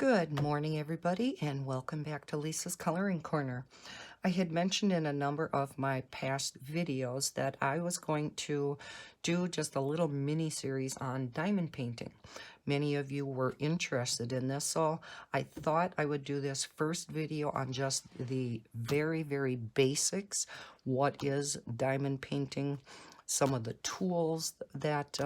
Good morning, everybody, and welcome back to Lisa's Coloring Corner. I had mentioned in a number of my past videos that I was going to do just a little mini series on diamond painting. Many of you were interested in this, so I thought I would do this first video on just the very basics. What is diamond painting? Some of the tools that,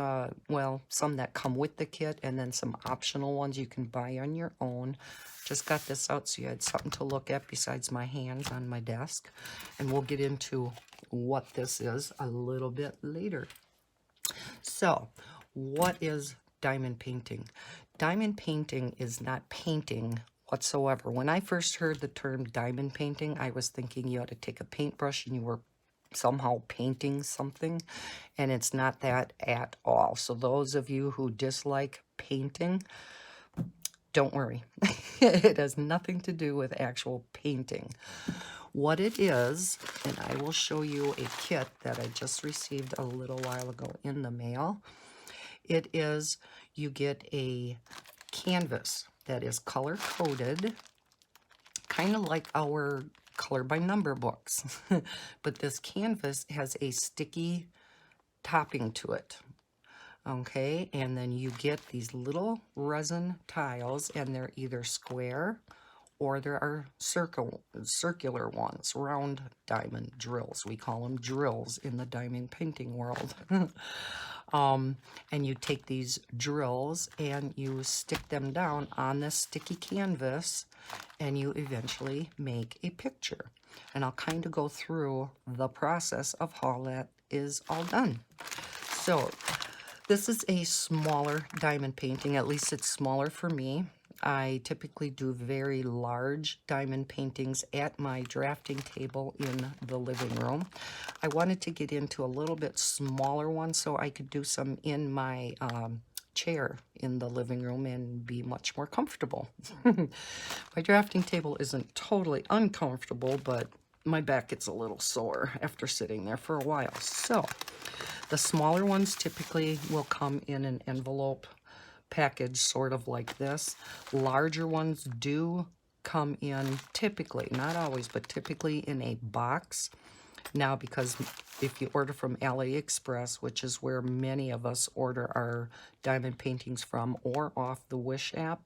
well, some that come with the kit, and then some optional ones you can buy on your own. Just got this out so you had something to look at besides my hands on my desk. And we'll get into what this is a little bit later. So, what is diamond painting? Diamond painting is not painting whatsoever. When I first heard the term diamond painting, I was thinking you had to take a paintbrush and you were somehow painting something, and it's not that at all. So those of you who dislike painting, don't worry. It has nothing to do with actual painting. What it is, and I will show you a kit that I just received a little while ago in the mail. It is, you get a canvas that is color-coded, kind of like our color by number books. But this canvas has a sticky topping to it. Okay, and then you get these little resin tiles, and they're either square or there are circular ones, round diamond drills. We call them drills in the diamond painting world. And you take these drills and you stick them down on this sticky canvas, and you eventually make a picture. And I'll kind of go through the process of how that is all done. So this is a smaller diamond painting, at least it's smaller for me. I typically do very large diamond paintings at my drafting table in the living room. I wanted to get into a little bit smaller one so I could do some in my chair in the living room and be much more comfortable. My drafting table isn't totally uncomfortable, but my back gets a little sore after sitting there for a while. So the smaller ones typically will come in an envelope package, sort of like this. Larger ones do come in typically, not always, but typically in a box. Now, because if you order from AliExpress, which is where many of us order our diamond paintings from, or off the Wish app,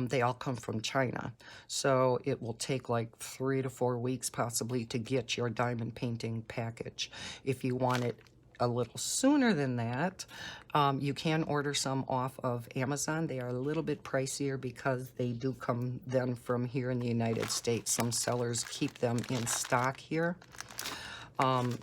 they all come from China. So it will take like 3 to 4 weeks possibly to get your diamond painting package. If you want it a little sooner than that, you can order some off of Amazon. They are a little bit pricier because they do come then from here in the United States. Some sellers keep them in stock here.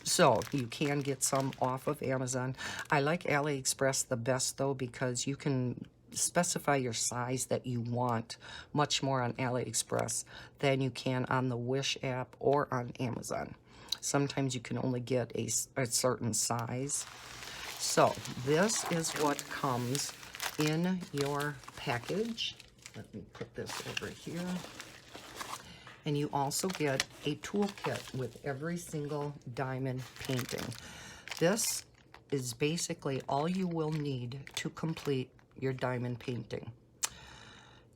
So you can get some off of Amazon. I like AliExpress the best though, because you can specify your size that you want much more on AliExpress than you can on the Wish app or on Amazon. Sometimes you can only get a certain size. So this is what comes in your package. Let me put this over here. And you also get a toolkit with every single diamond painting. This is basically all you will need to complete your diamond painting.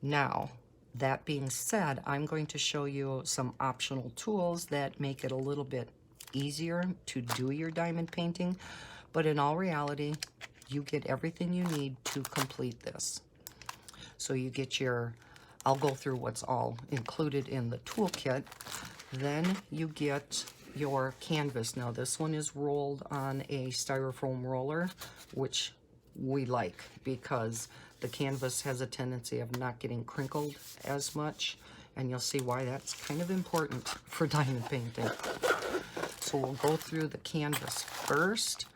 Now, that being said, I'm going to show you some optional tools that make it a little bit easier to do your diamond painting, but in all reality, you get everything you need to complete this. So you get your, I'll go through what's all included in the toolkit. Then you get your canvas. Now this one is rolled on a styrofoam roller, which we like because the canvas has a tendency of not getting crinkled as much, and you'll see why that's kind of important for diamond painting. So we'll go through the canvas first,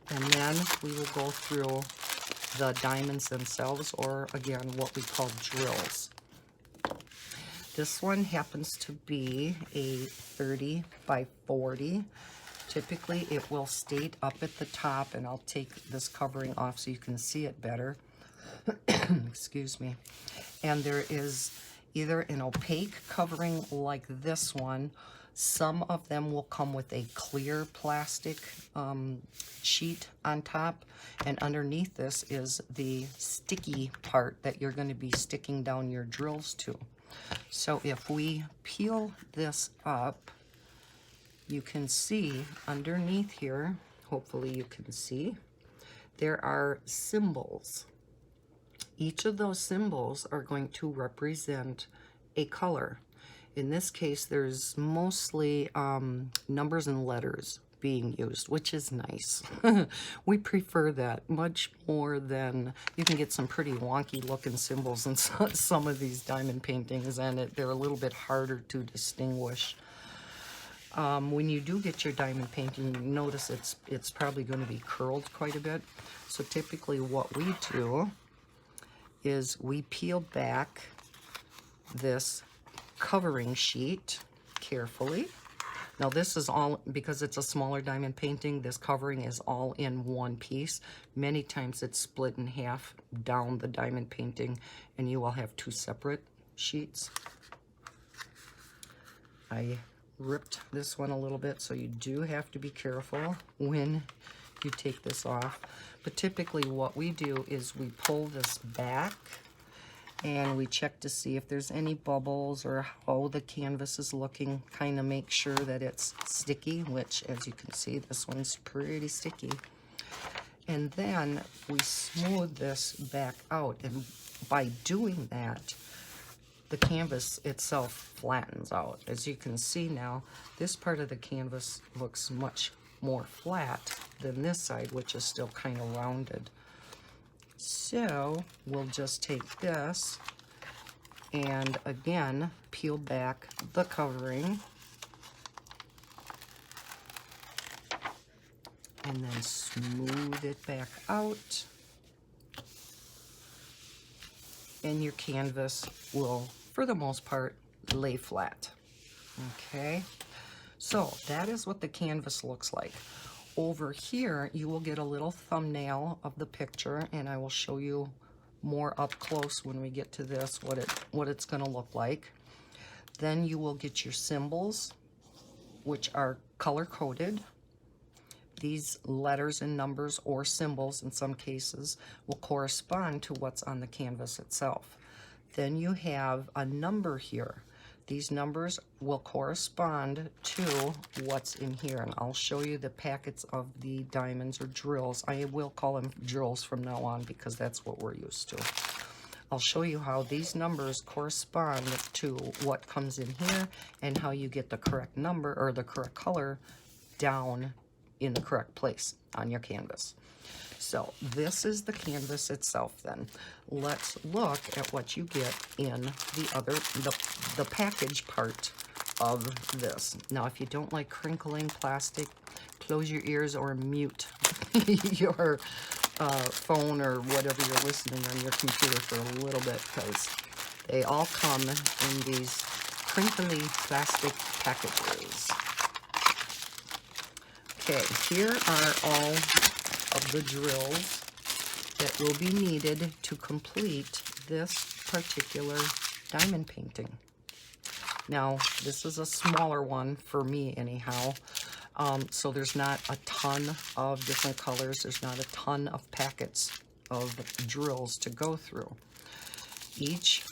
and then we will go through the diamonds themselves, or again, what we call drills. This one happens to be a 30 by 40. Typically, it will state up at the top, and I'll take this covering off so you can see it better. Excuse me. And there is either an opaque covering like this one Some of them will come with a clear plastic sheet on top, and underneath this is the sticky part that you're going to be sticking down your drills to. So if we peel this up, you can see underneath here, hopefully you can see, there are symbols. Each of those symbols are going to represent a color. In this case, there's mostly numbers and letters being used, which is nice. We prefer that much more than, you can get some pretty wonky looking symbols in some of these diamond paintings, and they're a little bit harder to distinguish. When you do get your diamond painting, you notice it's probably going to be curled quite a bit. So typically what we do is we peel back this covering sheet carefully. Now this is all, because it's a smaller diamond painting, this covering is all in one piece. Many times it's split in half down the diamond painting, and you will have two separate sheets. I ripped this one a little bit, so you do have to be careful when you take this off. But typically what we do is we pull this back and we check to see if there's any bubbles or how the canvas is looking, kind of make sure that it's sticky, which as you can see, this one's pretty sticky. And then we smooth this back out, and by doing that, the canvas itself flattens out. As you can see now, this part of the canvas looks much more flat than this side, which is still kind of rounded. So we'll just take this and again peel back the covering and then smooth it back out, and your canvas will, for the most part, lay flat. Okay, so that is what the canvas looks like. Over here, you will get a little thumbnail of the picture, and I will show you more up close when we get to this, what it's going to look like. Then you will get your symbols, which are color-coded. These letters and numbers, or symbols in some cases, will correspond to what's on the canvas itself. Then you have a number here. These numbers will correspond to what's in here, and I'll show you the packets of the diamonds or drills. I will call them drills from now on because that's what we're used to. I'll show you how these numbers correspond to what comes in here and how you get the correct number or the correct color down in the correct place on your canvas. So this is the canvas itself then. Let's look at what you get in the package part of this. Now, if you don't like crinkling plastic, close your ears or mute your phone or whatever you're listening on your computer for a little bit, because they all come in these crinkly plastic packages. Okay, here are all of the drills that will be needed to complete this particular diamond painting. Now, this is a smaller one for me anyhow, so there's not a ton of different colors. There's not a ton of packets of drills to go through. Each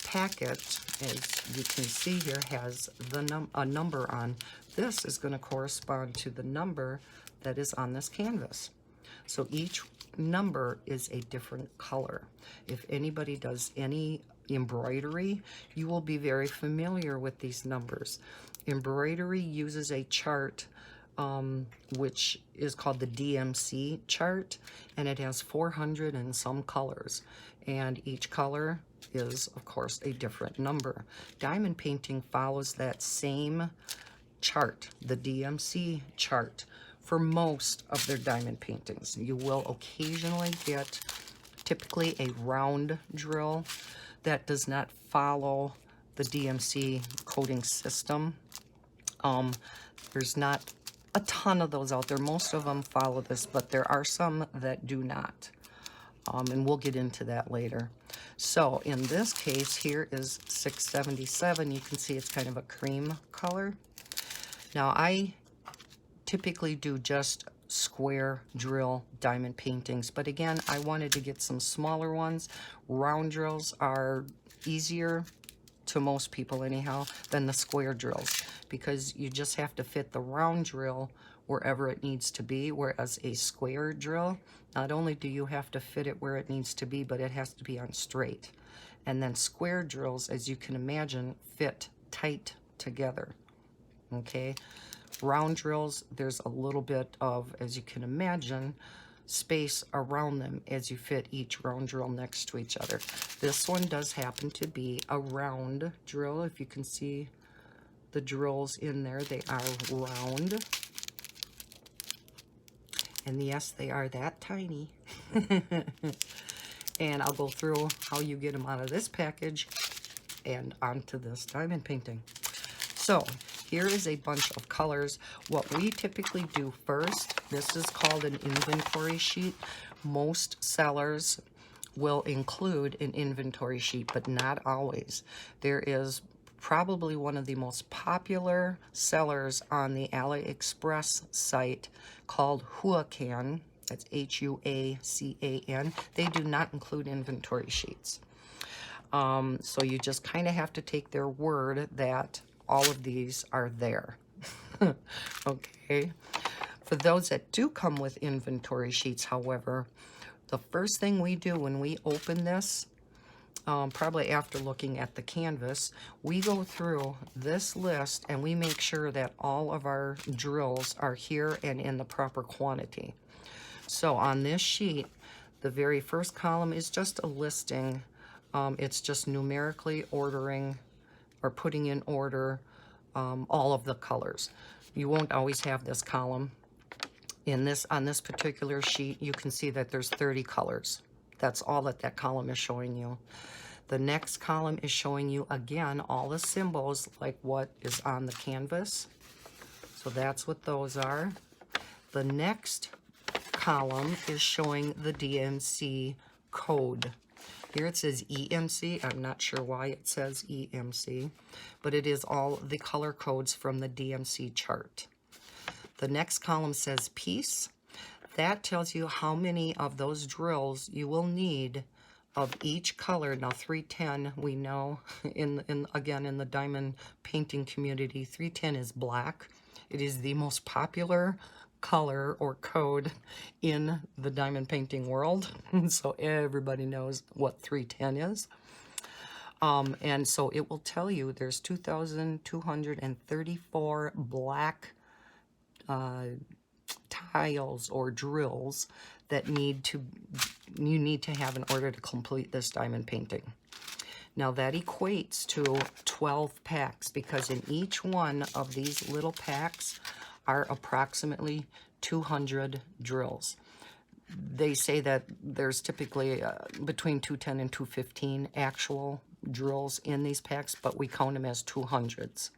packet, as you can see here, has a number on. This is going to correspond to the number that is on this canvas. So each number is a different color. If anybody does any embroidery, you will be very familiar with these numbers. Embroidery uses a chart which is called the DMC chart, and it has 400 and some colors, and each color is, of course, a different number. Diamond painting follows that same chart, the DMC chart, for most of their diamond paintings. You will occasionally get typically a round drill that does not follow the DMC coding system. There's not a ton of those out there. Most of them follow this, but there are some that do not. And we'll get into that later. So in this case, here is 677. You can see it's kind of a cream color. Now I typically do just square drill diamond paintings, but again, I wanted to get some smaller ones. Round drills are easier to most people anyhow than the square drills, because you just have to fit the round drill wherever it needs to be, whereas a square drill, not only do you have to fit it where it needs to be, but it has to be on straight. And then square drills, as you can imagine, fit tight together. Okay, round drills, there's a little bit of, as you can imagine, space around them as you fit each round drill next to each other. This one does happen to be a round drill. If you can see the drills in there, they are round. And yes, they are that tiny. And I'll go through how you get them out of this package and onto this diamond painting. So here is a bunch of colors. What we typically do first, this is called an inventory sheet. Most sellers will include an inventory sheet, but not always. There is probably one of the most popular sellers on the AliExpress site called Huacan. That's Huacan. They do not include inventory sheets. So you just kind of have to take their word that all of these are there. Okay. For those that do come with inventory sheets, however, the first thing we do when we open this, probably after looking at the canvas, we go through this list and we make sure that all of our drills are here and in the proper quantity. So on this sheet, the very first column is just a listing. It's just numerically ordering or putting in order all of the colors. You won't always have this column. On this particular sheet, you can see that there's 30 colors. That's all that that column is showing you. The next column is showing you, again, all the symbols like what is on the canvas. So that's what those are. The next column is showing the DMC code. Here it says EMC. I'm not sure why it says EMC, but it is all the color codes from the DMC chart. The next column says piece. That tells you how many of those drills you will need of each color. Now 310, we know again in the diamond painting community, 310 is black. It is the most popular color or code in the diamond painting world. So everybody knows what 310 is. And so it will tell you there's 2,234 black tiles or drills that you need to have in order to complete this diamond painting. Now that equates to 12 packs, because in each one of these little packs are approximately 200 drills. They say that there's typically between 210 and 215 actual drills in these packs, but we count them as 200s.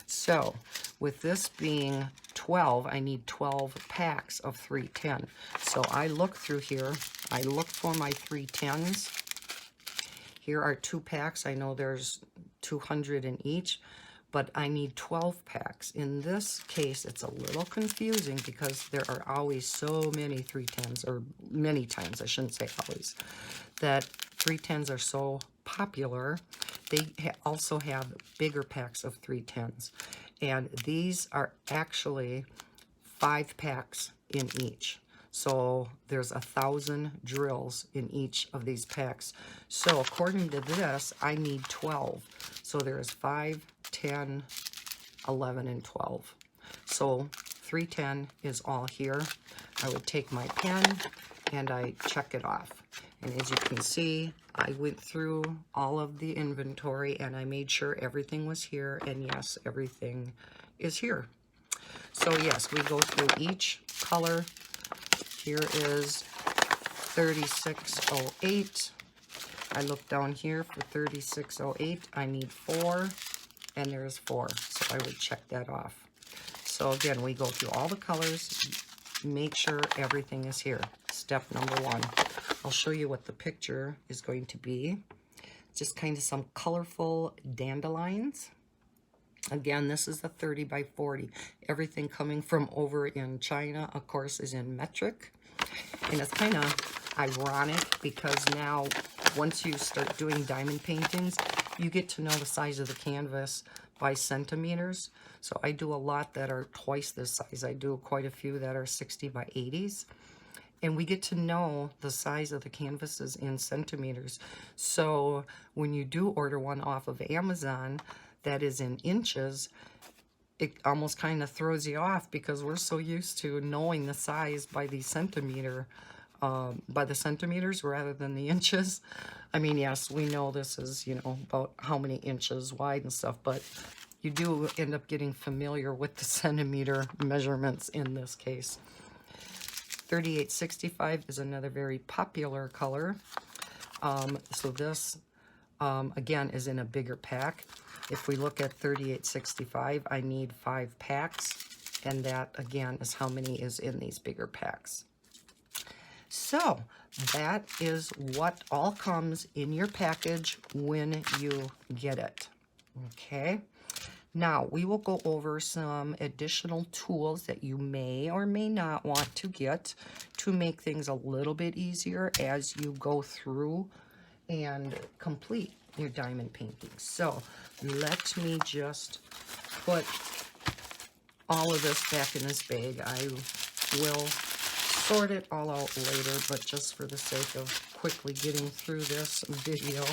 So with this being 12, I need 12 packs of 310. So I look through here, I look for my 310s. Here are 2 packs. I know there's 200 in each, but I need 12 packs. In this case, it's a little confusing because there are always so many 310s, or many times, I shouldn't say always, that 310s are so popular. They also have bigger packs of 310s. And these are actually 5 packs in each. So there's 1,000 drills in each of these packs. So according to this, I need 12. So there's 5, 10, 11, and 12. So 310 is all here. I would take my pen and I check it off. And as you can see, I went through all of the inventory and I made sure everything was here. And yes, everything is here. So yes, we go through each color. Here is 3608. I look down here for 3608. I need 4, and there's 4. So I would check that off. So again, we go through all the colors, make sure everything is here. Step number 1. I'll show you what the picture is going to be. Just kind of some colorful dandelions. Again, this is a 30 by 40. Everything coming from over in China, of course, is in metric. And it's kind of ironic because now, once you start doing diamond paintings, you get to know the size of the canvas by centimeters. So I do a lot that are twice this size. I do quite a few that are 60 by 80s. And we get to know the size of the canvases in centimeters. So when you do order one off of Amazon that is in inches, it almost kind of throws you off because we're so used to knowing the size by the centimeters rather than the inches. I mean, yes, we know this is, you know, about how many inches wide and stuff, but you do end up getting familiar with the centimeter measurements in this case. 3865 is another very popular color. So this, again, is in a bigger pack. If we look at 3865, I need 5 packs, and that, again, is how many is in these bigger packs. So that is what all comes in your package when you get it. Okay. Now, we will go over some additional tools that you may or may not want to get to make things a little bit easier as you go through and complete your diamond painting. So, let me just put all of this back in this bag. I will sort it all out later, but just for the sake of quickly getting through this video,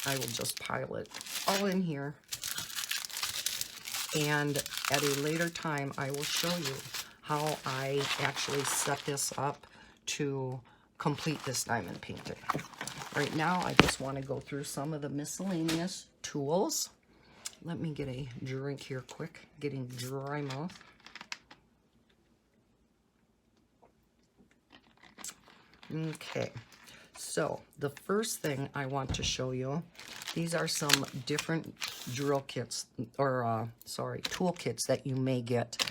I will just pile it all in here. And at a later time, I will show you how I actually set this up to complete this diamond painting. Right now, I just want to go through some of the miscellaneous tools. Let me get a drink here quick, getting dry mouth. Okay, so the first thing I want to show you, these are some different drill kits, or tool kits that you may get.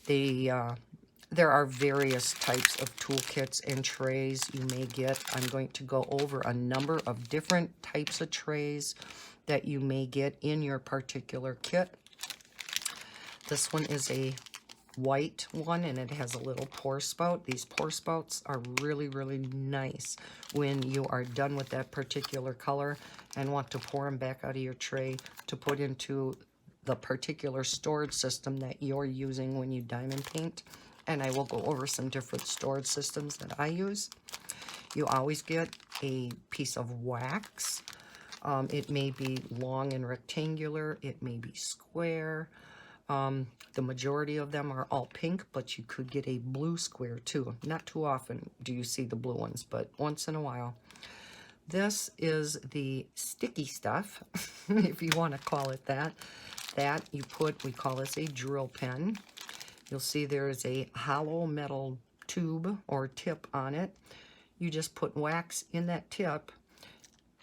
There are various types of tool kits and trays you may get. I'm going to go over a number of different types of trays that you may get in your particular kit. This one is a white one, and it has a little pour spout. These pour spouts are really, really nice when you are done with that particular color and want to pour them back out of your tray to put into the particular storage system that you're using when you diamond paint. And I will go over some different storage systems that I use. You always get a piece of wax. It may be long and rectangular. It may be square. The majority of them are all pink, but you could get a blue square too. Not too often do you see the blue ones, but once in a while. This is the sticky stuff, if you want to call it that. That you put, we call this a drill pen. You'll see there is a hollow metal tube or tip on it. You just put wax in that tip.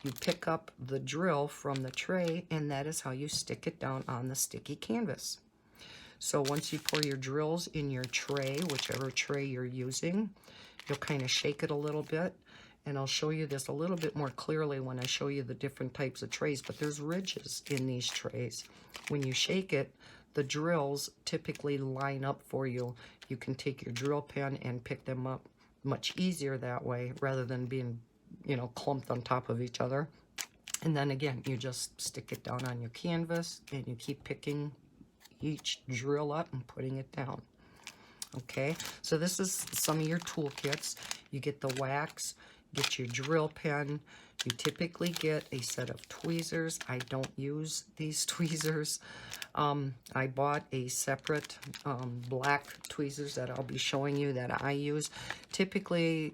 You pick up the drill from the tray, and that is how you stick it down on the sticky canvas. So once you pour your drills in your tray, whichever tray you're using, you'll kind of shake it a little bit. And I'll show you this a little bit more clearly when I show you the different types of trays, but there's ridges in these trays. When you shake it, the drills typically line up for you. You can take your drill pen and pick them up much easier that way rather than being, you know, clumped on top of each other. And then again, you just stick it down on your canvas and you keep picking each drill up and putting it down. Okay, so this is some of your tool kits. You get the wax, get your drill pen. You typically get a set of tweezers. I don't use these tweezers. I bought a separate black tweezers that I'll be showing you that I use. Typically,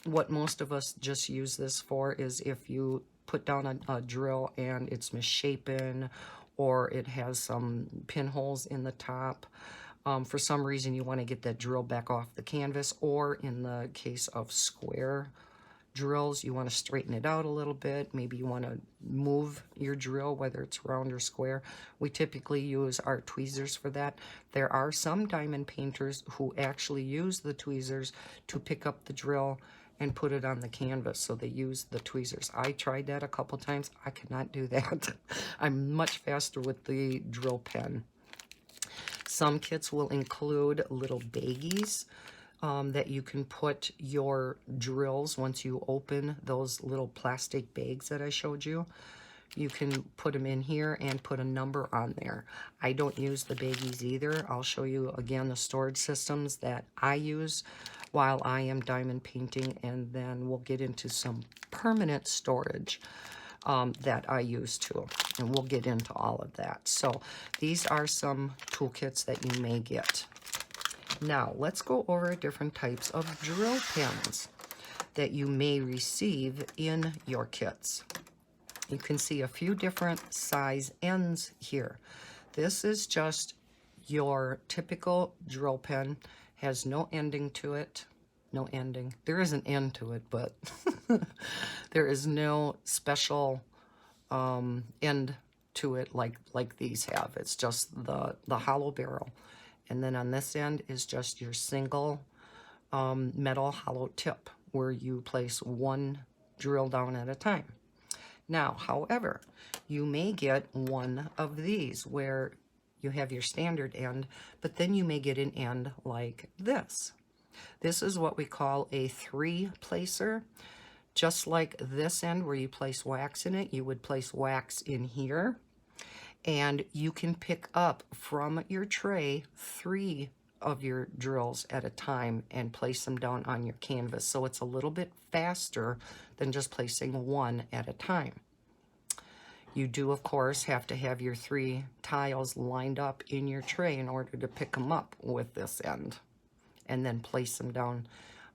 what most of us just use this for is if you put down a drill and it's misshapen, or it has some pinholes in the top. For some reason, you want to get that drill back off the canvas, or in the case of square drills, you want to straighten it out a little bit. Maybe you want to move your drill, whether it's round or square. We typically use our tweezers for that. There are some diamond painters who actually use the tweezers to pick up the drill and put it on the canvas. So they use the tweezers. I tried that a couple times. I could not do that. I'm much faster with the drill pen. Some kits will include little baggies that you can put your drills. Once you open those little plastic bags that I showed you, you can put them in here and put a number on there. I don't use the baggies either. I'll show you again the storage systems that I use while I am diamond painting, and then we'll get into some permanent storage that I use too, and we'll get into all of that. So these are some toolkits that you may get. Now let's go over different types of drill pens that you may receive in your kits. You can see a few different size ends here. This is just your typical drill pen, has no ending to it. No ending. There is an end to it, but there is no special end to it like these have. It's just the hollow barrel. And then on this end is just your single metal hollow tip where you place one drill down at a time. Now, however, you may get one of these where you have your standard end, but then you may get an end like this. This is what we call a three-placer. Just like this end where you place wax in it, you would place wax in here. And you can pick up from your tray 3 of your drills at a time and place them down on your canvas. So it's a little bit faster than just placing 1 at a time. You do, of course, have to have your 3 tiles lined up in your tray in order to pick them up with this end and then place them down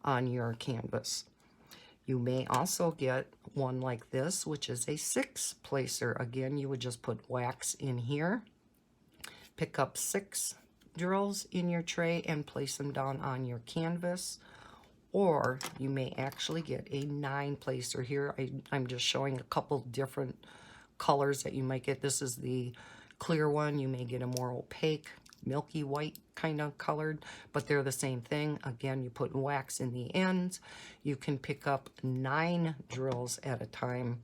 on your canvas. You may also get one like this, which is a 6-placer. Again, you would just put wax in here, pick up 6 drills in your tray and place them down on your canvas. Or you may actually get a 9-placer here. I'm just showing a couple different colors that you might get. This is the clear one. You may get a more opaque, milky white kind of colored, but they're the same thing. Again, you put wax in the ends. You can pick up 9 drills at a time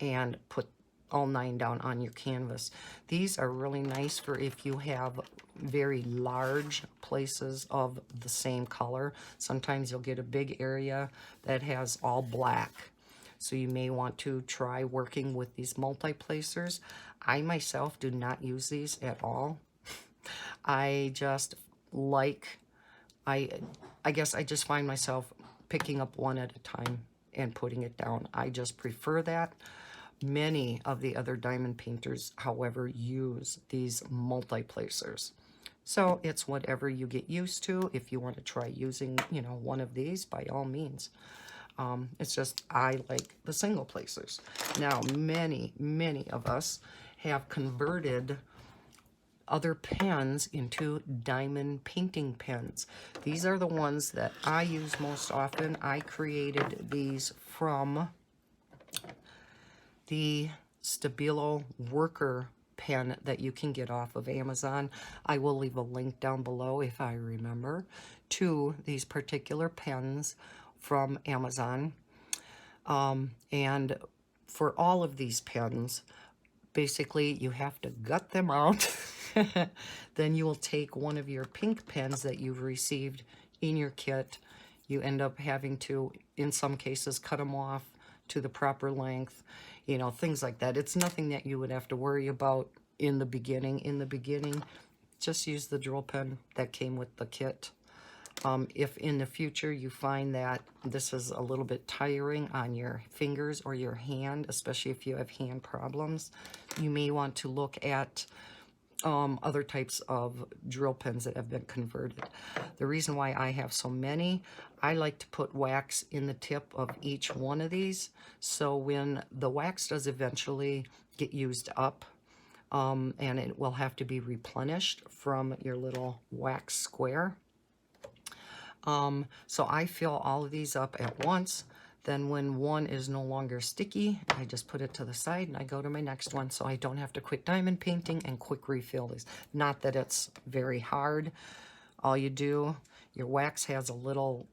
and put all 9 down on your canvas. These are really nice for if you have very large places of the same color. Sometimes you'll get a big area that has all black. So you may want to try working with these multi-placers. I myself do not use these at all. I just like, I guess I just find myself picking up 1 at a time and putting it down. I just prefer that. Many of the other diamond painters, however, use these multi-placers. So it's whatever you get used to. If you want to try using, you know, one of these, by all means. It's just I like the single placers. Now, many of us have converted other pens into diamond painting pens. These are the ones that I use most often. I created these from the Stabilo Worker pen that you can get off of Amazon. I will leave a link down below if I remember to these particular pens from Amazon. And for all of these pens, basically you have to gut them out. Then you will take one of your pink pens that you've received in your kit. You end up having to, in some cases, cut them off to the proper length, you know, things like that. It's nothing that you would have to worry about in the beginning. In the beginning, just use the drill pen that came with the kit. If in the future you find that this is a little bit tiring on your fingers or your hand, especially if you have hand problems, you may want to look at other types of drill pens that have been converted. The reason why I have so many, I like to put wax in the tip of each one of these, so when the wax does eventually get used up, and it will have to be replenished from your little wax square. So I fill all of these up at once. Then when one is no longer sticky, I just put it to the side and I go to my next one, so I don't have to quit diamond painting and quick refill these. Not that it's very hard. All you do, your wax has a little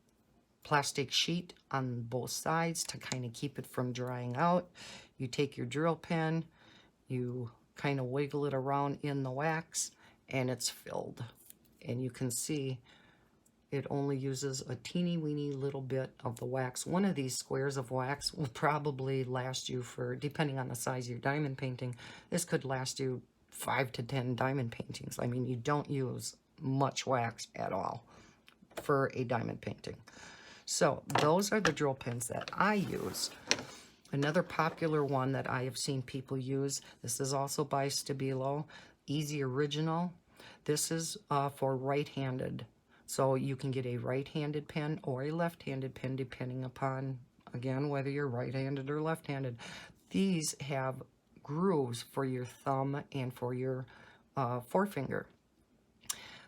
plastic sheet on both sides to kind of keep it from drying out. You take your drill pen, you kind of wiggle it around in the wax, and it's filled. And you can see it only uses a teeny weeny little bit of the wax. One of these squares of wax will probably last you for, depending on the size of your diamond painting, this could last you 5 to 10 diamond paintings. I mean, you don't use much wax at all for a diamond painting. So those are the drill pens that I use. Another popular one that I have seen people use, this is also by Stabilo, Easy Original. This is for right-handed. So you can get a right-handed pen or a left-handed pen depending upon, again, whether you're right-handed or left-handed. These have grooves for your thumb and for your forefinger.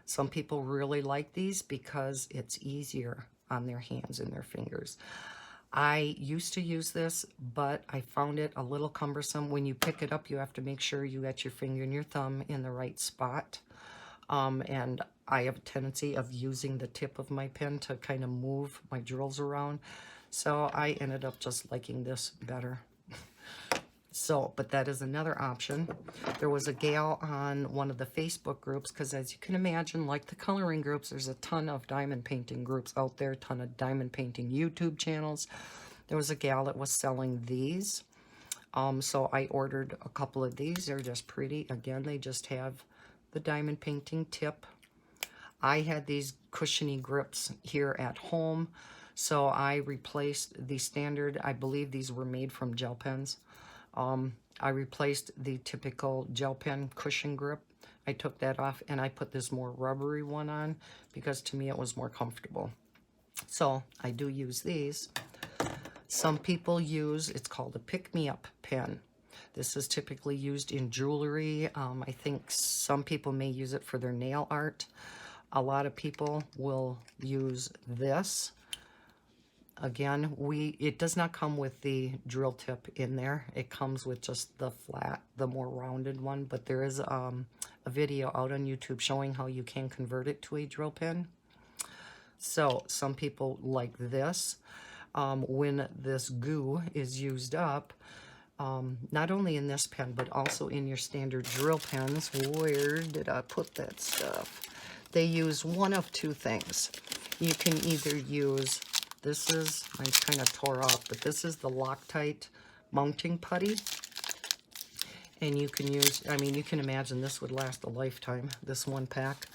Some people really like these because it's easier on their hands and their fingers. I used to use this, but I found it a little cumbersome. When you pick it up, you have to make sure you get your finger and your thumb in the right spot. And I have a tendency of using the tip of my pen to kind of move my drills around. So I ended up just liking this better. So, but that is another option. There was a gal on one of the Facebook groups, because as you can imagine, like the coloring groups, there's a ton of diamond painting groups out there, a ton of diamond painting YouTube channels. There was a gal that was selling these. So I ordered a couple of these. They're just pretty. Again, they just have the diamond painting tip. I had these cushiony grips here at home, so I replaced the standard, I believe these were made from gel pens. I replaced the typical gel pen cushion grip. I took that off and I put this more rubbery one on because to me it was more comfortable. So I do use these. Some people use, it's called a pick-me-up pen. This is typically used in jewelry. I think some people may use it for their nail art. A lot of people will use this. Again, it does not come with the drill tip in there. It comes with just the flat, the more rounded one. But there is a video out on YouTube showing how you can convert it to a drill pen. So some people like this. When this goo is used up, not only in this pen, but also in your standard drill pens. Where did I put that stuff? They use one of two things. You can either use, this is, I kind of tore off, but this is the Loctite mounting putty. And you can use, I mean, you can imagine this would last a lifetime, this one pack.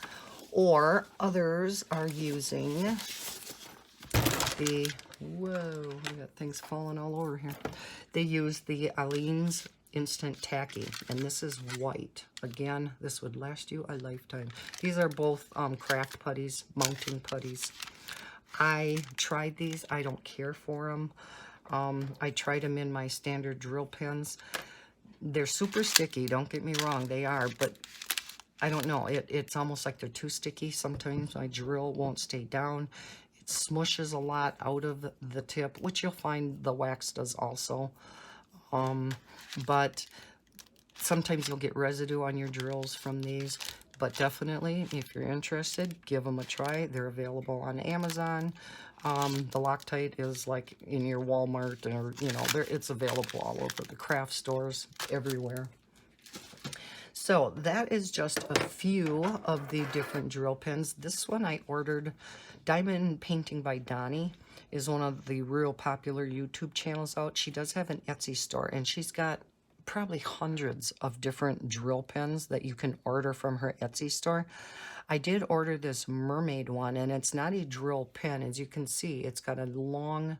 Or others are using the, whoa, I got things falling all over here. They use the Aleene's Instant Tacky, and this is white. Again, this would last you a lifetime. These are both craft putties, mounting putties. I tried these. I don't care for them. I tried them in my standard drill pens. They're super sticky, don't get me wrong, they are, but I don't know, it's almost like they're too sticky. Sometimes my drill won't stay down. It smushes a lot out of the tip, which you'll find the wax does also. But sometimes you'll get residue on your drills from these. But definitely, if you're interested, give them a try. They're available on Amazon. The Loctite is like in your Walmart, or you know, it's available all over the craft stores, everywhere. So that is just a few of the different drill pens. This one I ordered, Diamond Painting by Donnie, is one of the real popular YouTube channels out. She does have an Etsy store, and she's got probably hundreds of different drill pens that you can order from her Etsy store. I did order this mermaid one, and it's not a drill pen. As you can see, it's got a long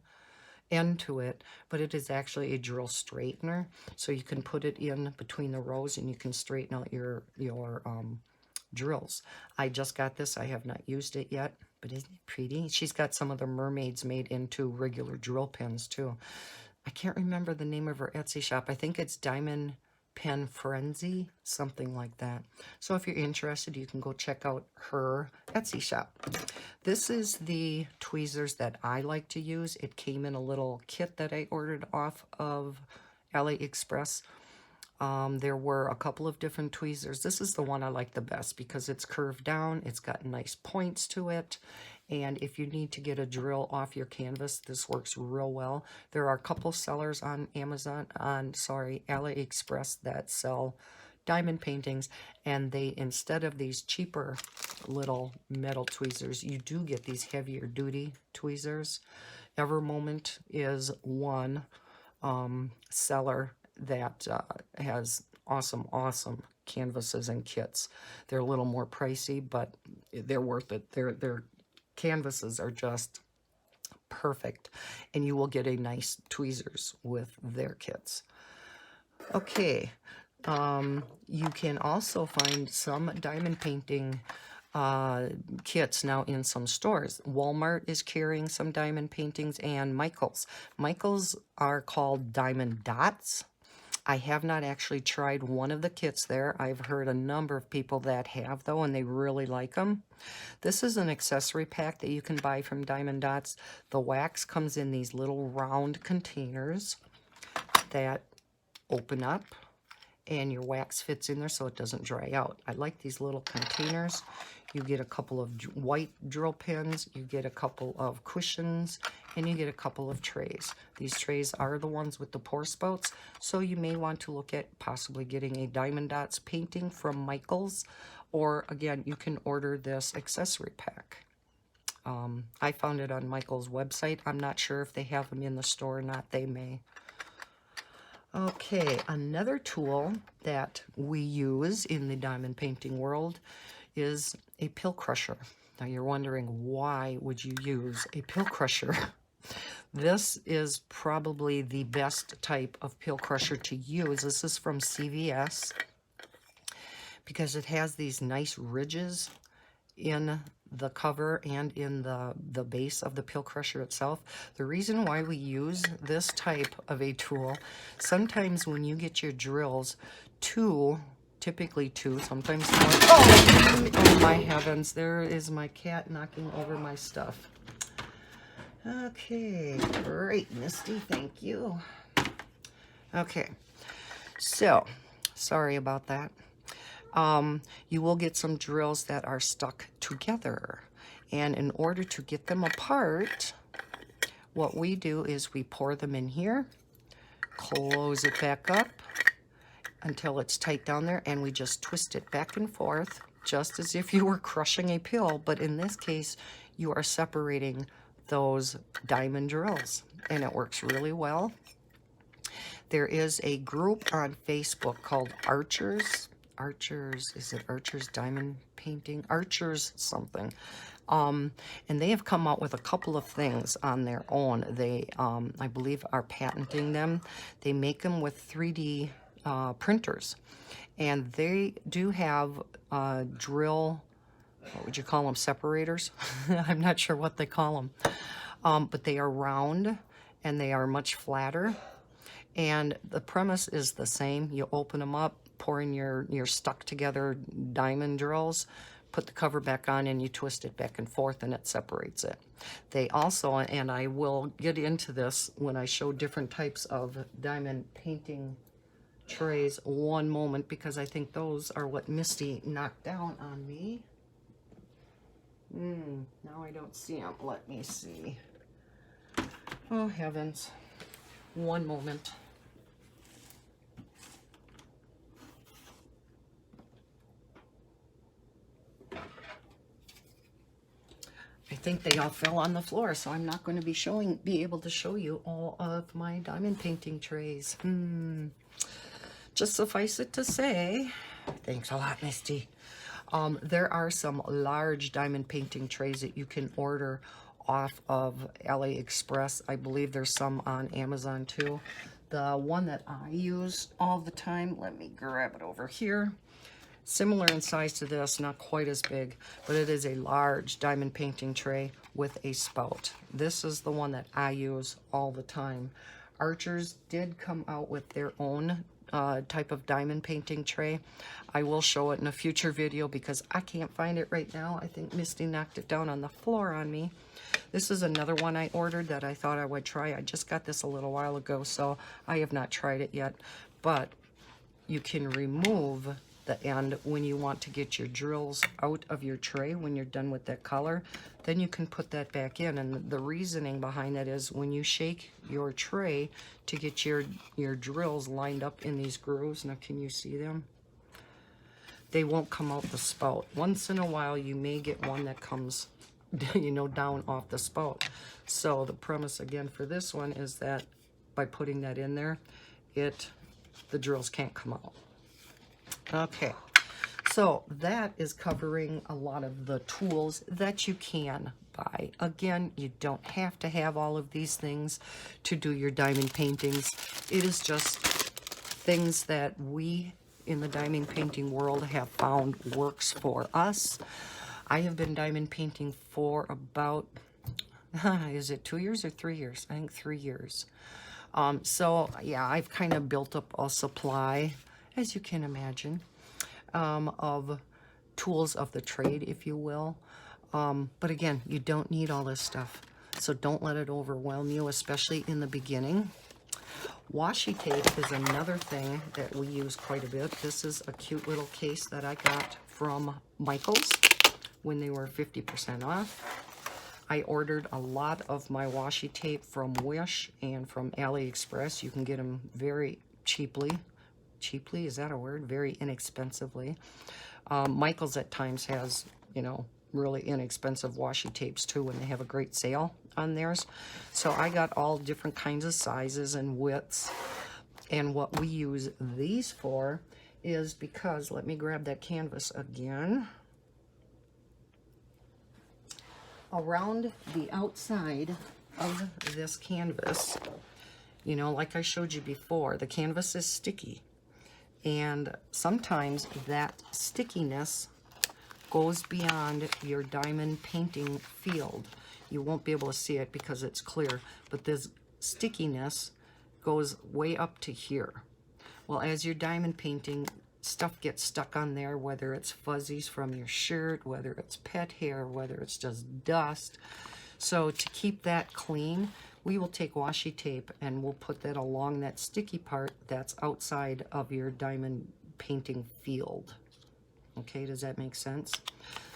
end to it, but it is actually a drill straightener. So you can put it in between the rows and you can straighten out your drills. I just got this. I have not used it yet, but isn't it pretty? She's got some of the mermaids made into regular drill pens too. I can't remember the name of her Etsy shop. I think it's Diamond Pen Frenzy, something like that. So if you're interested, you can go check out her Etsy shop. This is the tweezers that I like to use. It came in a little kit that I ordered off of AliExpress. There were a couple of different tweezers. This is the one I like the best because it's curved down. It's got nice points to it. And if you need to get a drill off your canvas, this works real well. There are a couple sellers on AliExpress that sell diamond paintings, and they, instead of these cheaper little metal tweezers, you do get these heavier duty tweezers. Evermoment is one seller that has awesome canvases and kits. They're a little more pricey, but they're worth it. Their canvases are just perfect, and you will get a nice tweezers with their kits. Okay, you can also find some diamond painting kits now in some stores. Walmart is carrying some diamond paintings, and Michael's. Michael's are called diamond dots. I have not actually tried one of the kits there. I've heard a number of people that have, though, and they really like them. This is an accessory pack that you can buy from Diamond Dots. The wax comes in these little round containers that open up, and your wax fits in there so it doesn't dry out. I like these little containers. You get a couple of white drill pins, you get a couple of cushions, and you get a couple of trays. These trays are the ones with the pour spouts, so you may want to look at possibly getting a Diamond Dots painting from Michael's, or again, you can order this accessory pack. I found it on Michael's website. I'm not sure if they have them in the store or not. They may. Okay, another tool that we use in the diamond painting world is a pill crusher. Now you're wondering, why would you use a pill crusher? This is probably the best type of pill crusher to use. This is from CVS because it has these nice ridges in the cover and in the base of the pill crusher itself. The reason why we use this type of a tool, sometimes when you get your drills typically two, sometimes more. Oh my heavens, there is my cat knocking over my stuff. Okay, great, Misty, thank you. Okay, so sorry about that. You will get some drills that are stuck together, and in order to get them apart, what we do is we pour them in here, close it back up until it's tight down there, and we just twist it back and forth just as if you were crushing a pill, but in this case you are separating those diamond drills, and it works really well. There is a group on Facebook called Archers, is it Archers Diamond Painting? Archers something. And they have come out with a couple of things on their own. They, I believe, are patenting them. They make them with 3D printers. And they do have drill, what would you call them, separators? I'm not sure what they call them. But they are round, and they are much flatter. And the premise is the same. You open them up, pour in your stuck together diamond drills, put the cover back on, and you twist it back and forth, and it separates it. They also, and I will get into this when I show different types of diamond painting trays, one moment, because I think those are what Misty knocked down on me. Now I don't see them. Let me see. Oh heavens, one moment. I think they all fell on the floor, so I'm not going to be able to show you all of my diamond painting trays. Just suffice it to say, thanks a lot, Misty. There are some large diamond painting trays that you can order off of AliExpress. I believe there's some on Amazon too. The one that I use all the time, let me grab it over here. Similar in size to this, not quite as big, but it is a large diamond painting tray with a spout. This is the one that I use all the time. Archers did come out with their own type of diamond painting tray. I will show it in a future video because I can't find it right now. I think Misty knocked it down on the floor on me. This is another one I ordered that I thought I would try. I just got this a little while ago, so I have not tried it yet. But you can remove the end when you want to get your drills out of your tray when you're done with that color. Then you can put that back in, and the reasoning behind that is when you shake your tray to get your drills lined up in these grooves. Now, can you see them? They won't come out the spout. Once in a while, you may get one that comes, you know, down off the spout. So the premise again for this one is that by putting that in there, the drills can't come out. Okay, so that is covering a lot of the tools that you can buy. Again, you don't have to have all of these things to do your diamond paintings. It is just things that we in the diamond painting world have found works for us. I have been diamond painting for about, is it 2 years or 3 years? I think 3 years. So yeah, I've kind of built up a supply, as you can imagine, of tools of the trade, if you will. But again, you don't need all this stuff. So don't let it overwhelm you, especially in the beginning. Washi tape is another thing that we use quite a bit. This is a cute little case that I got from Michael's when they were 50% off. I ordered a lot of my washi tape from Wish and from AliExpress. You can get them very cheaply. Cheaply, is that a word? Very inexpensively. Michael's at times has, you know, really inexpensive washi tapes too when they have a great sale on theirs. So I got all different kinds of sizes and widths. And what we use these for is because, let me grab that canvas again. Around the outside of this canvas, you know, like I showed you before, the canvas is sticky. And sometimes that stickiness goes beyond your diamond painting field. You won't be able to see it because it's clear, but this stickiness goes way up to here. Well, as you're diamond painting, stuff gets stuck on there, whether it's fuzzies from your shirt, whether it's pet hair, whether it's just dust. So to keep that clean, we will take washi tape and we'll put that along that sticky part that's outside of your diamond painting field. Okay, does that make sense?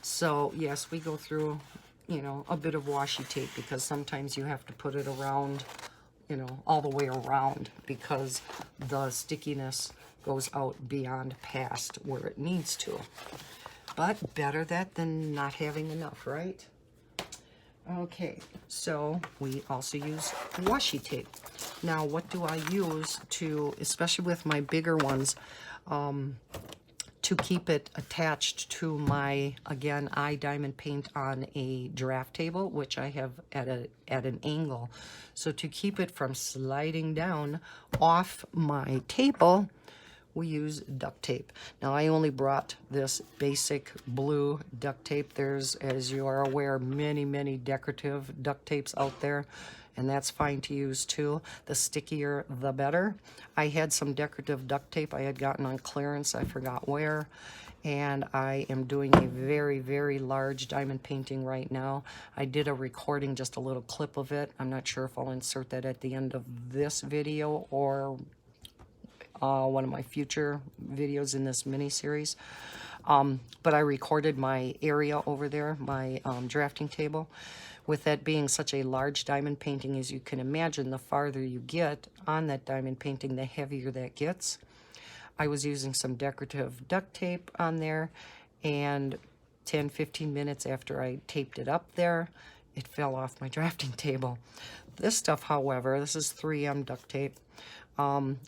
So yes, we go through, you know, a bit of washi tape because sometimes you have to put it around, you know, all the way around because the stickiness goes out beyond past where it needs to. But better that than not having enough, right? Okay, so we also use washi tape. Now, what do I use to, especially with my bigger ones, to keep it attached to my, again, I diamond paint on a draft table, which I have at an angle. So to keep it from sliding down off my table, we use duct tape. Now, I only brought this basic blue duct tape. There's, as you are aware, many, many decorative duct tapes out there, and that's fine to use too. The stickier, the better. I had some decorative duct tape I had gotten on clearance, I forgot where, and I am doing a very, very large diamond painting right now. I did a recording, just a little clip of it. I'm not sure if I'll insert that at the end of this video or one of my future videos in this mini-series. But I recorded my area over there, my drafting table. With that being such a large diamond painting, as you can imagine, the farther you get on that diamond painting, the heavier that gets. I was using some decorative duct tape on there, and 10-15 minutes after I taped it up there, it fell off my drafting table. This stuff, however, this is 3M duct tape,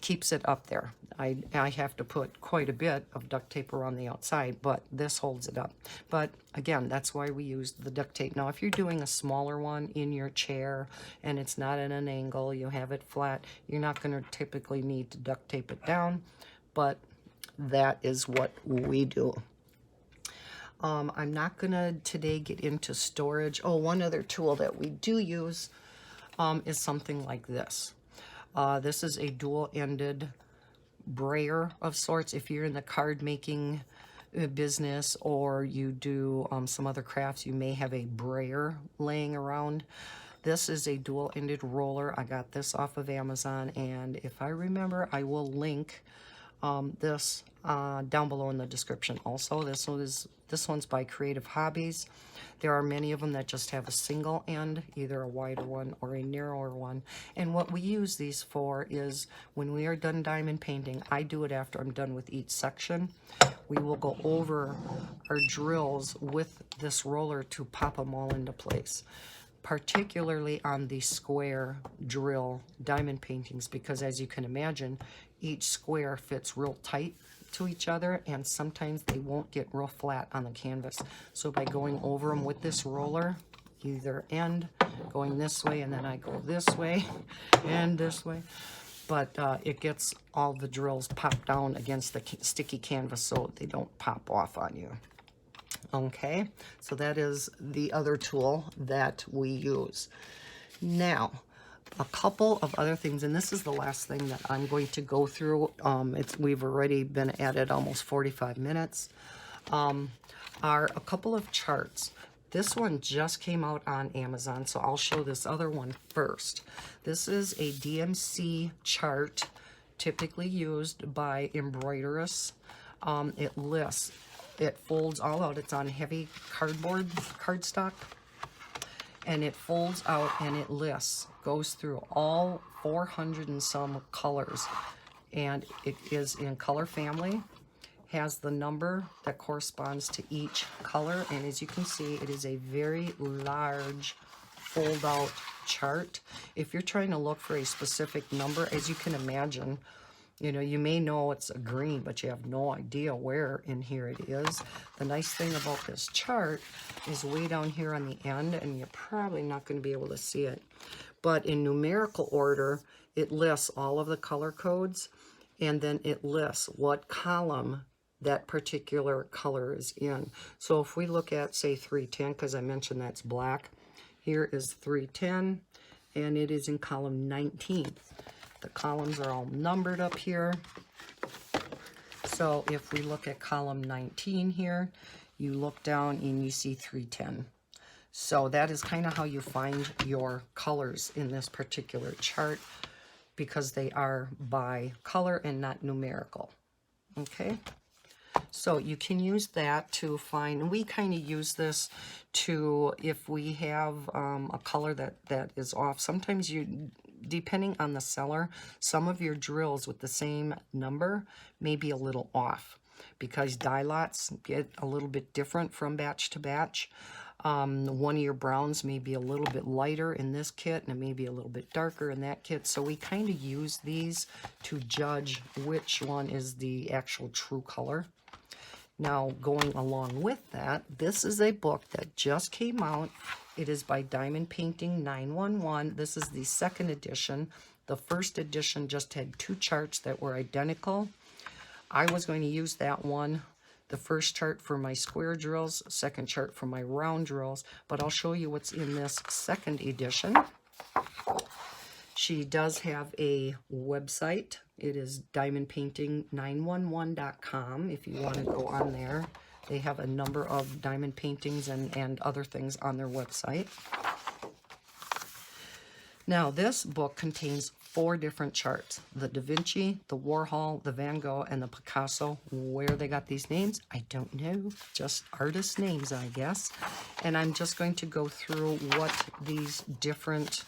keeps it up there. I have to put quite a bit of duct tape around the outside, but this holds it up. But again, that's why we use the duct tape. Now, if you're doing a smaller one in your chair and it's not at an angle, you have it flat, you're not going to typically need to duct tape it down, but that is what we do. I'm not going to today get into storage. Oh, one other tool that we do use is something like this. This is a dual-ended brayer of sorts. If you're in the card making business or you do some other crafts, you may have a brayer laying around. This is a dual-ended roller. I got this off of Amazon, and if I remember, I will link this down below in the description also. This one's by Creative Hobbies. There are many of them that just have a single end, either a wider one or a narrower one. And what we use these for is when we are done diamond painting, I do it after I'm done with each section. We will go over our drills with this roller to pop them all into place, particularly on the square drill diamond paintings, because as you can imagine, each square fits real tight to each other, and sometimes they won't get real flat on the canvas. So by going over them with this roller, either end, going this way, and then I go this way and this way, but it gets all the drills popped down against the sticky canvas so they don't pop off on you. Okay, so that is the other tool that we use. Now, a couple of other things, and this is the last thing that I'm going to go through. We've already been at it almost 45 minutes. Are a couple of charts. This one just came out on Amazon, so I'll show this other one first. This is a DMC chart, typically used by embroiderists. It lists. It folds all out. It's on heavy cardstock, and it folds out and it lists, goes through all 400 and some colors, and it is in color family, has the number that corresponds to each color, and as you can see, it is a very large fold out chart. If you're trying to look for a specific number, as you can imagine, you know, you may know it's a green, but you have no idea where in here it is. The nice thing about this chart is way down here on the end, and you're probably not going to be able to see it. But in numerical order, it lists all of the color codes, and then it lists what column that particular color is in. So if we look at, say, 310, because I mentioned that's black, here is 310, and it is in column 19. The columns are all numbered up here. So if we look at column 19 here, you look down and you see 310. So that is kind of how you find your colors in this particular chart, because they are by color and not numerical. Okay? So you can use that to find, and we kind of use this to, if we have a color that is off, sometimes you, depending on the seller, some of your drills with the same number may be a little off, because die lots get a little bit different from batch to batch. One of your browns may be a little bit lighter in this kit, and it may be a little bit darker in that kit. So we kind of use these to judge which one is the actual true color. Now, going along with that, this is a book that just came out. It is by Diamond Painting 911. This is the second edition. The first edition just had 2 charts that were identical. I was going to use that one, the first chart for my square drills, second chart for my round drills, but I'll show you what's in this second edition. She does have a website. It is diamondpainting911.com if you want to go on there. They have a number of diamond paintings and other things on their website. Now, this book contains 4 different charts. The Da Vinci, the Warhol, the Van Gogh, and the Picasso. Where they got these names, I don't know. Just artist names, I guess. And I'm just going to go through what these different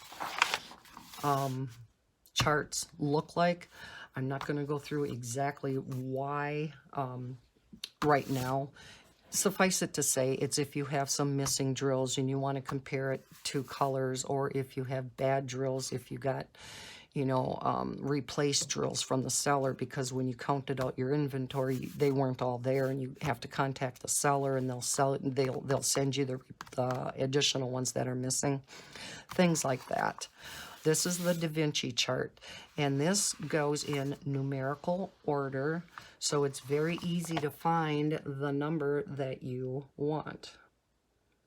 charts look like. I'm not going to go through exactly why right now. Suffice it to say, it's if you have some missing drills and you want to compare it to colors, or if you have bad drills, if you got, you know, replaced drills from the seller, because when you counted out your inventory, they weren't all there, and you have to contact the seller, and they'll sell it, and they'll send you the additional ones that are missing, things like that. This is the Da Vinci chart, and this goes in numerical order, so it's very easy to find the number that you want.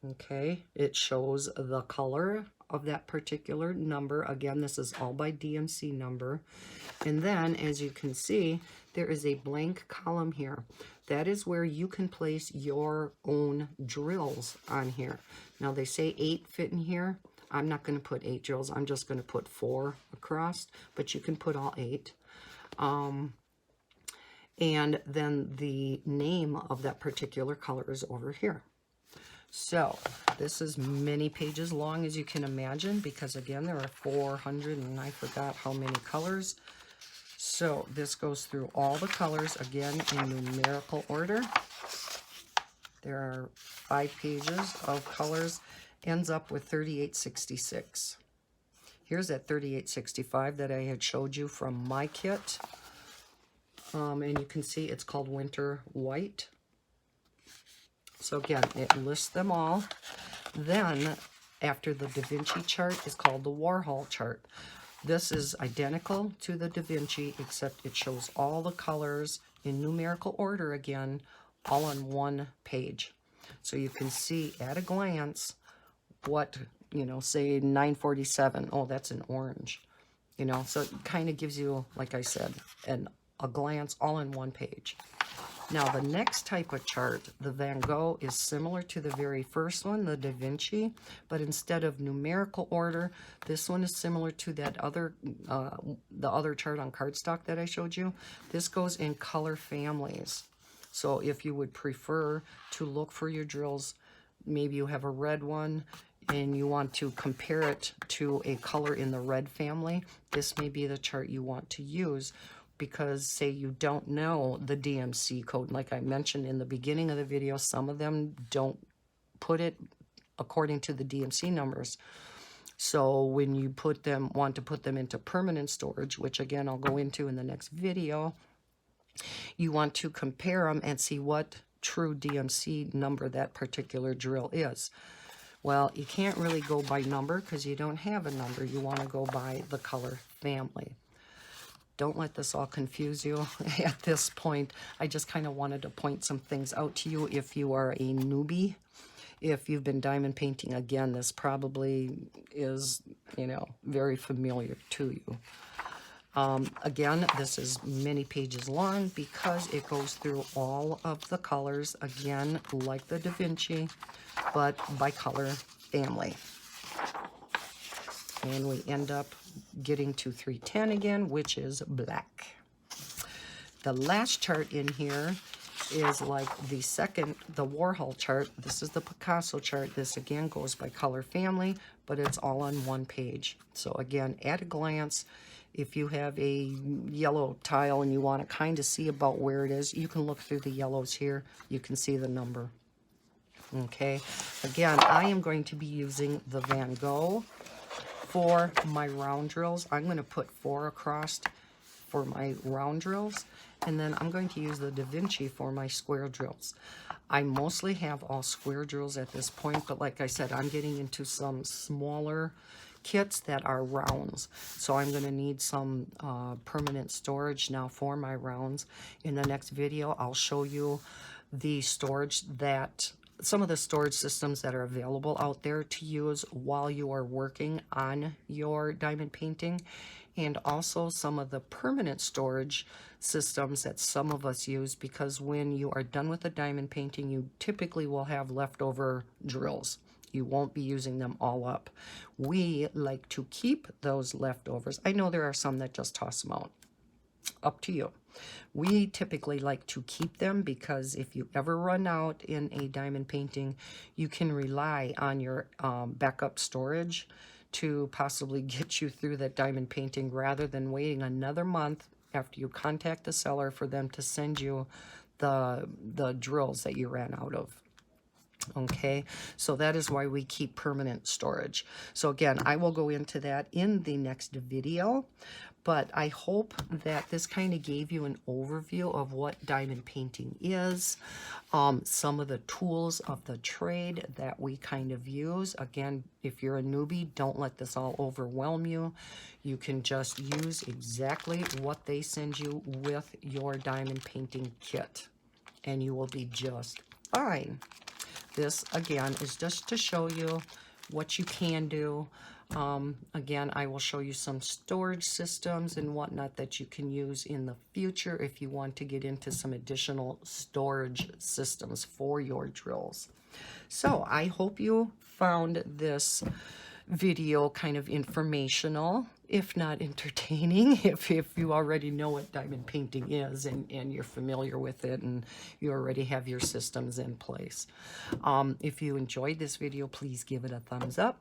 Okay, it shows the color of that particular number. Again, this is all by DMC number. And then, as you can see, there is a blank column here. That is where you can place your own drills on here. Now, they say 8 fit in here. I'm not going to put 8 drills. I'm just going to put 4 across, but you can put all 8. and then the name of that particular color is over here. So this is many pages long, as you can imagine, because again, there are 400 and I forgot how many colors. So this goes through all the colors, again, in numerical order. There are 5 pages of colors, ends up with 3866. Here's that 3865 that I had showed you from my kit. And you can see it's called Winter White. So again, it lists them all. Then, after the Da Vinci chart is called the Warhol chart. This is identical to the Da Vinci, except it shows all the colors in numerical order again, all on one page. So you can see at a glance what, you know, say 947. Oh, that's an orange. You know, so it kind of gives you, like I said, a glance all in one page. Now, the next type of chart, the Van Gogh, is similar to the very first one, the Da Vinci, but instead of numerical order, this one is similar to that other, the other chart on cardstock that I showed you. This goes in color families. So if you would prefer to look for your drills, maybe you have a red one and you want to compare it to a color in the red family, this may be the chart you want to use. Because say you don't know the DMC code, like I mentioned in the beginning of the video, some of them don't put it according to the DMC numbers. So when you want to put them into permanent storage, which again I'll go into in the next video, you want to compare them and see what true DMC number that particular drill is. Well, you can't really go by number because you don't have a number. You want to go by the color family. Don't let this all confuse you at this point. I just kind of wanted to point some things out to you if you are a newbie. If you've been diamond painting, again, this probably is, you know, very familiar to you. Again, this is many pages long because it goes through all of the colors, again, like the Da Vinci, but by color family. And we end up getting to 310 again, which is black. The last chart in here is like the Warhol chart. This is the Picasso chart. This again goes by color family, but it's all on one page. So again, at a glance, if you have a yellow tile and you want to kind of see about where it is, you can look through the yellows here. You can see the number. Okay, again, I am going to be using the Van Gogh for my round drills. I'm going to put 4 across for my round drills, and then I'm going to use the Da Vinci for my square drills. I mostly have all square drills at this point, but like I said, I'm getting into some smaller kits that are rounds. So I'm going to need some permanent storage now for my rounds. In the next video, I'll show you the storage that some of the storage systems that are available out there to use while you are working on your diamond painting, and also some of the permanent storage systems that some of us use, because when you are done with a diamond painting, you typically will have leftover drills. You won't be using them all up. We like to keep those leftovers. I know there are some that just toss them out. Up to you. We typically like to keep them because if you ever run out in a diamond painting, you can rely on your backup storage to possibly get you through that diamond painting rather than waiting another month after you contact the seller for them to send you the drills that you ran out of. Okay, so that is why we keep permanent storage. So again, I will go into that in the next video, but I hope that this kind of gave you an overview of what diamond painting is, some of the tools of the trade that we kind of use. Again, if you're a newbie, don't let this all overwhelm you. You can just use exactly what they send you with your diamond painting kit, and you will be just fine. This, again, is just to show you what you can do. Again, I will show you some storage systems and whatnot that you can use in the future if you want to get into some additional storage systems for your drills. So I hope you found this video kind of informational, if not entertaining, if you already know what diamond painting is and you're familiar with it and you already have your systems in place. If you enjoyed this video, please give it a thumbs up.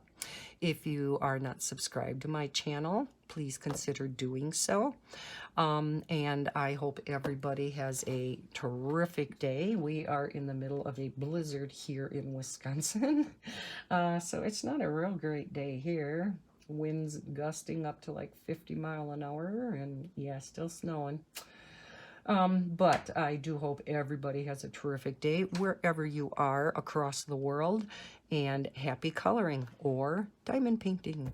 If you are not subscribed to my channel, please consider doing so. And I hope everybody has a terrific day. We are in the middle of a blizzard here in Wisconsin. So it's not a real great day here. Winds gusting up to like 50 miles an hour, and yeah, still snowing. But I do hope everybody has a terrific day wherever you are across the world, and happy coloring or diamond painting.